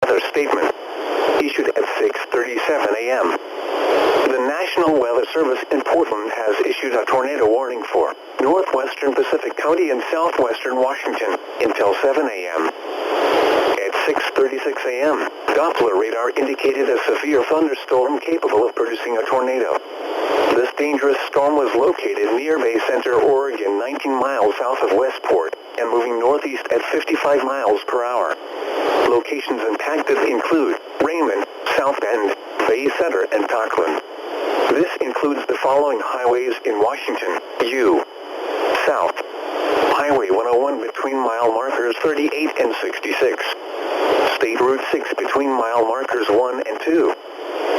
Weather statement issued at 6:37 a.m. The National Weather Service in Portland has issued a tornado warning for northwestern Pacific County and southwestern Washington until 7 a.m. At 6:36 a.m., Doppler radar indicated a severe thunderstorm capable of producing a tornado. This dangerous storm was located near Bay Center, Oregon, 19 miles south of Westport, and moving northeast at 55 miles per hour. Locations impacted include Raymond, South Bend, Bay Center, and Parkland. This includes the following highways in Washington: U. South. Highway 101 between mile markers 38 and 66. State Route 6 between mile markers 1 and 2.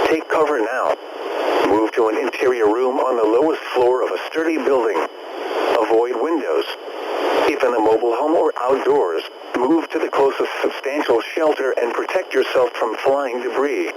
Take cover now. Move to an interior room on the lowest floor of a sturdy building. Avoid windows. If in a mobile home or outdoors, move to the closest substantial shelter and protect yourself from flying debris.